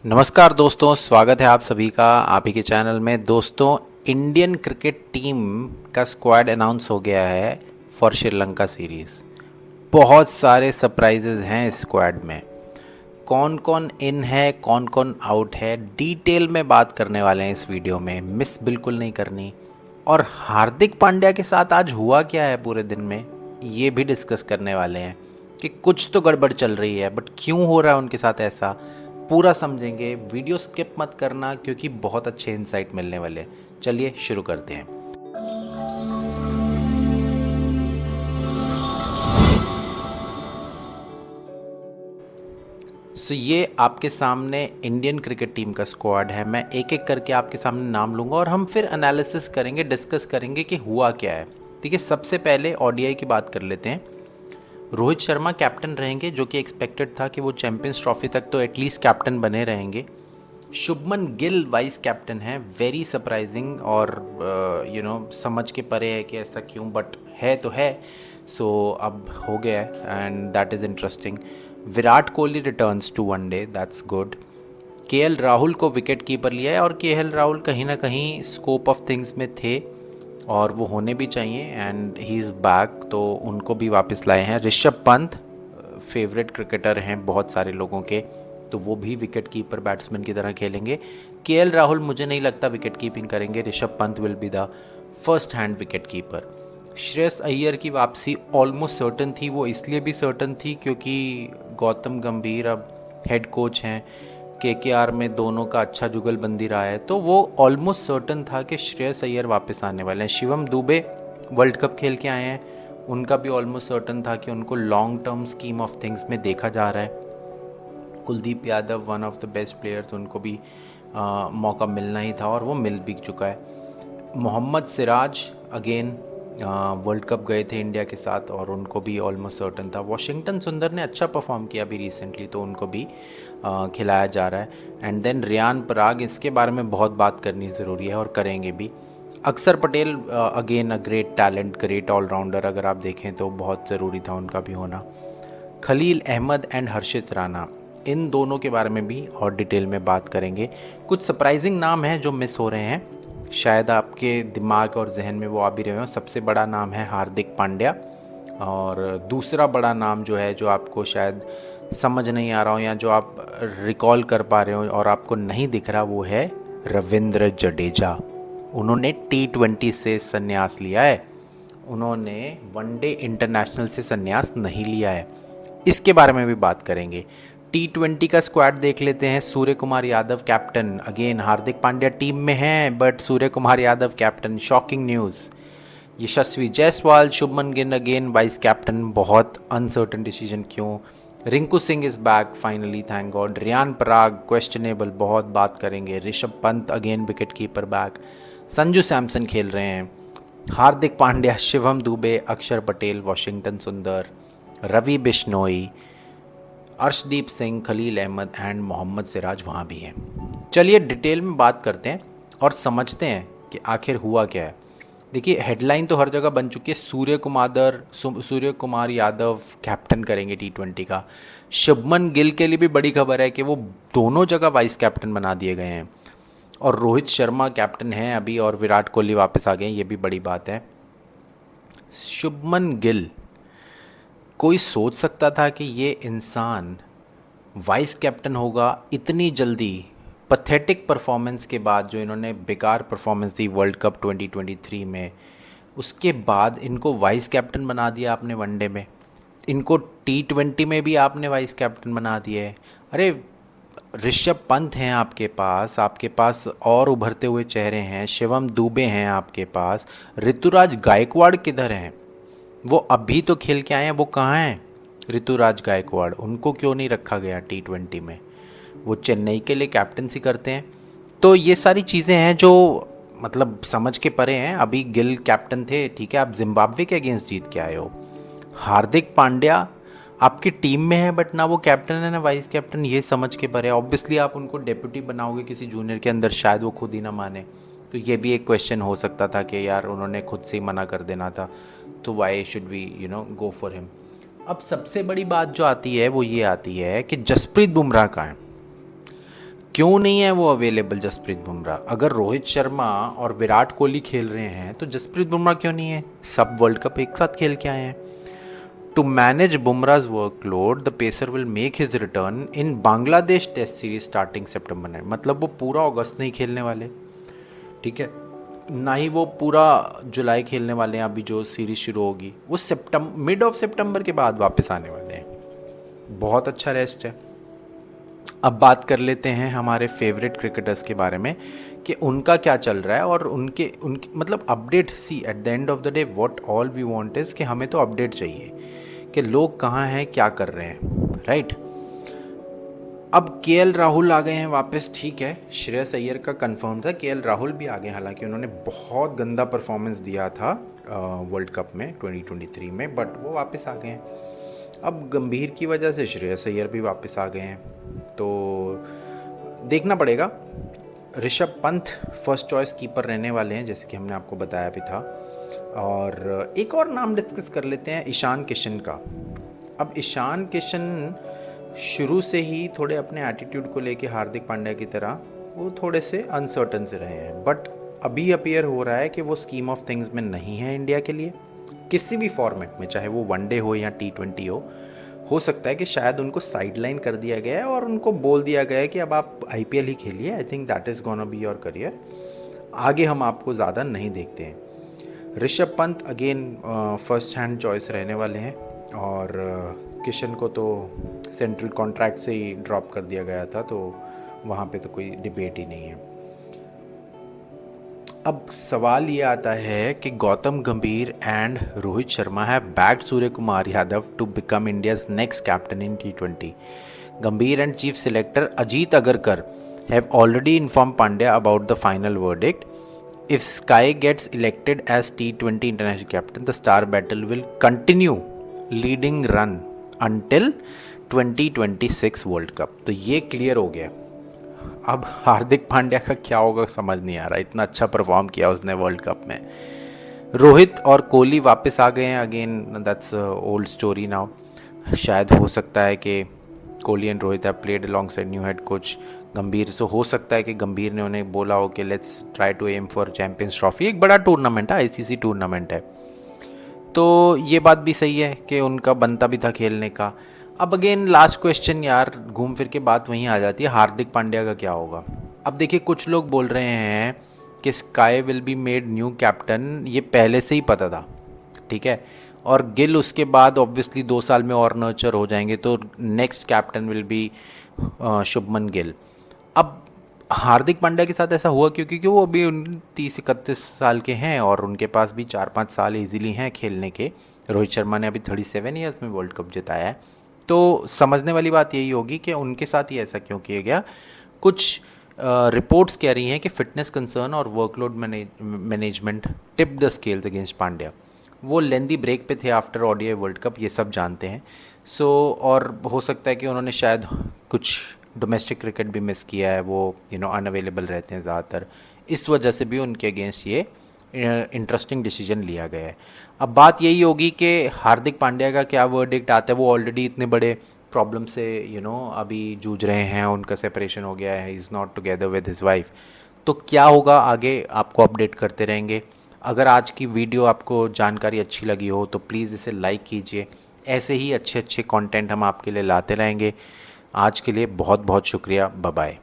नमस्कार दोस्तों, स्वागत है आप सभी का आप ही के चैनल में। दोस्तों, इंडियन क्रिकेट टीम का स्क्वाड अनाउंस हो गया है फॉर श्रीलंका सीरीज़। बहुत सारे सरप्राइजेज हैं इस स्क्वाड में। कौन कौन इन है, कौन कौन आउट है, डिटेल में बात करने वाले हैं इस वीडियो में, मिस बिल्कुल नहीं करनी। और हार्दिक पांड्या के साथ आज हुआ क्या है पूरे दिन में, ये भी डिस्कस करने वाले हैं कि कुछ तो गड़बड़ चल रही है, बट क्यों हो रहा है उनके साथ ऐसा, पूरा समझेंगे। वीडियो स्किप मत करना क्योंकि बहुत अच्छे इंसाइट मिलने वाले हैं। चलिए शुरू करते हैं। ये आपके सामने इंडियन क्रिकेट टीम का स्क्वाड है। मैं एक एक करके आपके सामने नाम लूँगा और हम फिर एनालिसिस करेंगे, डिस्कस करेंगे कि हुआ क्या है। ठीक है, सबसे पहले ओडीआई की बात कर लेते हैं। रोहित शर्मा कैप्टन रहेंगे, जो कि एक्सपेक्टेड था कि वो चैंपियंस ट्रॉफी तक तो एटलीस्ट कैप्टन बने रहेंगे। शुभमन गिल वाइस कैप्टन है, वेरी सरप्राइजिंग और समझ के परे है कि ऐसा क्यों, बट है तो है। सो अब हो गया है and that is interesting. Virat Kohli returns to one day, that's good. KL Rahul को विकेट कीपर लिया है और केएल राहुल कहीं ना कहीं स्कोप ऑफ थिंग्स में थे और वो होने भी चाहिए, एंड ही इज़ बैक, तो उनको भी वापस लाए हैं। ऋषभ पंत फेवरेट क्रिकेटर हैं बहुत सारे लोगों के, तो वो भी विकेट कीपर बैट्समैन की तरह खेलेंगे। केएल राहुल मुझे नहीं लगता विकेट कीपिंग करेंगे। Rishabh Pant will be the first hand wicket keeper. Shreyas Iyer की वापसी ऑलमोस्ट सर्टन थी। वो इसलिए भी सर्टन थी क्योंकि गौतम गंभीर अब हेड कोच हैं। केकेआर में दोनों का अच्छा जुगलबंदी रहा है, तो वो ऑलमोस्ट सर्टन था कि श्रेयस अय्यर वापस आने वाले हैं। शिवम दुबे वर्ल्ड कप खेल के आए हैं, उनका भी ऑलमोस्ट सर्टन था कि उनको long term scheme of things में देखा जा रहा है। Kuldeep Yadav one of the best players, उनको भी मौका मिलना ही था और वो मिल भी चुका है। Mohammed Siraj again world cup गए थे इंडिया के साथ और उनको भी ऑलमोस्ट सर्टन था। वॉशिंगटन सुंदर ने अच्छा परफॉर्म किया अभी रिसेंटली, तो उनको भी खिलाया जा रहा है। एंड देन रियान पराग, इसके बारे में बहुत बात करनी ज़रूरी है और करेंगे भी। Akshar Patel again a great talent, great all rounder, अगर आप देखें तो बहुत ज़रूरी था उनका भी होना। खलील अहमद एंड हर्षित राणा, इन दोनों के बारे में भी और डिटेल में बात करेंगे। कुछ सरप्राइजिंग नाम हैं जो मिस हो रहे हैं, शायद आपके दिमाग और जहन में वो आ भी रहे हो। सबसे बड़ा नाम है हार्दिक पांड्या, और दूसरा बड़ा नाम जो है, जो आपको शायद समझ नहीं आ रहा हो या जो आप रिकॉल कर पा रहे हो और आपको नहीं दिख रहा, वो है रविंद्र जडेजा। उन्होंने T20 से संन्यास लिया है, उन्होंने वनडे इंटरनेशनल से संन्यास नहीं लिया है। इसके बारे में भी बात करेंगे। T20 का स्क्वाड देख लेते हैं। Surya Kumar Yadav captain, again Hardik Pandya team में हैं but Surya Kumar Yadav captain, shocking news. Yashasvi Jaiswal, Shubman Gill again vice captain, बहुत अनसर्टन डिसीजन क्यों। Rinku Singh is back finally, thank God. Riyan Parag questionable, बहुत बात करेंगे। Rishabh Pant again wicket keeper back. Sanju Samson खेल रहे हैं। हार्दिक पांड्या, शिवम दुबे, अक्षर पटेल, वॉशिंगटन सुंदर, रवि बिश्नोई, अर्शदीप सिंह, खलील अहमद एंड मोहम्मद सिराज वहाँ भी हैं। चलिए डिटेल में बात करते हैं और समझते हैं कि आखिर हुआ क्या है। देखिए, हेडलाइन तो हर जगह बन चुकी है, सूर्य कुमार यादव कैप्टन करेंगे T20 का। शुभमन गिल के लिए भी बड़ी खबर है कि वो दोनों जगह वाइस कैप्टन बना दिए गए हैं, और रोहित शर्मा कैप्टन हैं अभी, और विराट कोहली वापस आ गए, ये भी बड़ी बात है। शुभमन गिल, कोई सोच सकता था कि ये इंसान वाइस कैप्टन होगा इतनी जल्दी? पथेटिक परफॉर्मेंस के बाद, जो इन्होंने बेकार परफॉर्मेंस दी वर्ल्ड कप 2023 में, उसके बाद इनको वाइस कैप्टन बना दिया आपने वनडे में, इनको T20 में भी आपने वाइस कैप्टन बना दिया है। अरे, ऋषभ पंत हैं आपके पास और उभरते हुए चेहरे हैं, शिवम दुबे हैं आपके पास, ऋतुराज गायकवाड़ किधर हैं? वो अभी तो खेल के आए हैं, वो कहाँ हैं ऋतुराज गायकवाड़? उनको क्यों नहीं रखा गया T20 में? वो चेन्नई के लिए कैप्टनसी करते हैं। तो ये सारी चीज़ें हैं जो मतलब समझ के परे हैं। अभी गिल कैप्टन थे, ठीक है, आप जिम्बाब्वे के अगेंस्ट जीत के आए हो। हार्दिक पांड्या आपकी टीम में है बट ना वो कैप्टन है ना वाइस कैप्टन, ये समझ के परे। ऑब्वियसली आप उनको डेप्यूटी बनाओगे किसी जूनियर के अंदर, शायद वो खुद ही ना माने। तो ये भी एक क्वेश्चन हो सकता था कि यार उन्होंने खुद से ही मना कर देना था, तो why should we go for him. अब सबसे बड़ी बात जो आती है वो ये आती है कि जसप्रीत बुमराह कहाँ है? क्यों नहीं है वो अवेलेबल जसप्रीत बुमराह? अगर रोहित शर्मा और विराट कोहली खेल रहे हैं तो जसप्रीत बुमराह क्यों नहीं है? सब वर्ल्ड कप एक साथ खेल के आए हैं। To manage Bumrah's workload the pacer will make his return in Bangladesh test series starting September 9। मतलब वो पूरा अगस्त नहीं खेलने वाले, ठीक है, ना ही वो पूरा जुलाई खेलने वाले हैं। अभी जो सीरीज शुरू होगी वो सितंबर, मिड ऑफ सितंबर के बाद वापस आने वाले हैं। बहुत अच्छा रेस्ट है। अब बात कर लेते हैं हमारे फेवरेट क्रिकेटर्स के बारे में कि उनका क्या चल रहा है और उनके मतलब update. See at the end of the day what all we want is कि हमें तो अपडेट चाहिए कि लोग कहाँ हैं, क्या कर रहे हैं, राइट। अब केएल राहुल आ गए हैं वापस, ठीक है। श्रेयस अय्यर का कंफर्म था, केएल राहुल भी आ गए, हालांकि उन्होंने बहुत गंदा परफॉर्मेंस दिया था वर्ल्ड कप में 2023 में, बट वो वापस आ गए हैं। अब गंभीर की वजह से श्रेयस अय्यर भी वापस आ गए हैं, तो देखना पड़ेगा। Rishabh Pant first choice keeper रहने वाले हैं, जैसे कि हमने आपको बताया भी था। और एक और नाम डिस्कस कर लेते हैं, ईशान किशन का। अब ईशान किशन शुरू से ही थोड़े अपने एटीट्यूड को लेके हार्दिक पांड्या की तरह वो थोड़े से अनसर्टन से रहे हैं, बट अभी अपीयर हो रहा है कि वो स्कीम ऑफ थिंग्स में नहीं है इंडिया के लिए किसी भी फॉर्मेट में, चाहे वो वनडे हो या T20 हो सकता है कि शायद उनको साइडलाइन कर दिया गया है और उनको बोल दिया गया है कि अब आप IPL ही खेलिए। I think that is gonna be your career, आगे हम आपको ज़्यादा नहीं देखते हैं। Rishabh Pant again first hand choice रहने वाले हैं, और किशन को तो सेंट्रल कॉन्ट्रैक्ट से ही ड्रॉप कर दिया गया था, तो वहाँ पे तो कोई डिबेट ही नहीं है। अब सवाल ये आता है कि Gautam Gambhir and Rohit Sharma have backed Surya Kumar Yadav to become India's next captain in T20. Gambhir and chief selector Ajit Agarkar have already informed Pandya about the final verdict. If Sky gets elected as T20 international captain, the star battle will continue leading run until 2026 world cup. तो ये clear हो गया। अब हार्दिक पांड्या का क्या होगा समझ नहीं आ रहा, इतना अच्छा परफॉर्म किया उसने वर्ल्ड कप में। रोहित और कोहली वापस आ गए हैं again, that's old story now. शायद हो सकता है कि Kohli and Rohit have played alongside new head coach गंभीर, तो हो सकता है कि गंभीर ने उन्हें बोला हो कि let's try to aim for Champions Trophy. एक बड़ा टूर्नामेंट है, ICC टूर्नामेंट है, तो ये बात भी सही है कि उनका बनता भी था खेलने का। अब अगेन लास्ट क्वेश्चन यार, घूम फिर के बात वहीं आ जाती है, हार्दिक पांड्या का क्या होगा। अब देखिए कुछ लोग बोल रहे हैं कि sky will be made new captain, ये पहले से ही पता था, ठीक है। और गिल उसके बाद ऑब्वियसली 2 साल में और नर्चर हो जाएंगे, तो next captain will be Shubman Gill. अब हार्दिक पांड्या के साथ ऐसा हुआ क्योंकि वो अभी 30-31 साल के हैं और उनके पास भी 4-5 साल इजीली हैं खेलने के। रोहित शर्मा ने अभी 37 ईयर्स में वर्ल्ड कप जिताया है, तो समझने वाली बात यही होगी कि उनके साथ ही ऐसा क्यों किया गया। कुछ रिपोर्ट्स कह रही हैं कि फिटनेस कंसर्न और workload management tip the scales against Pandya. वो लेंदी ब्रेक पे थे आफ्टर ODI वर्ल्ड कप, ये सब जानते हैं। सो और हो सकता है कि उन्होंने शायद कुछ डोमेस्टिक क्रिकेट भी मिस किया है, वो अनअवेलेबल रहते हैं ज़्यादातर, इस वजह से भी उनके अगेंस्ट ये इंटरेस्टिंग डिसीजन लिया गया है। अब बात यही होगी कि हार्दिक पांड्या का क्या वर्डिक्ट आता है। वो ऑलरेडी इतने बड़े प्रॉब्लम से अभी जूझ रहे हैं, उनका सेपरेशन हो गया है, he is not together with his wife. तो क्या होगा आगे आपको अपडेट करते रहेंगे। अगर आज की वीडियो आपको जानकारी अच्छी लगी हो तो प्लीज़ इसे लाइक कीजिए, ऐसे ही अच्छे अच्छे कंटेंट हम आपके लिए लाते रहेंगे। आज के लिए बहुत बहुत शुक्रिया, बाय बाय।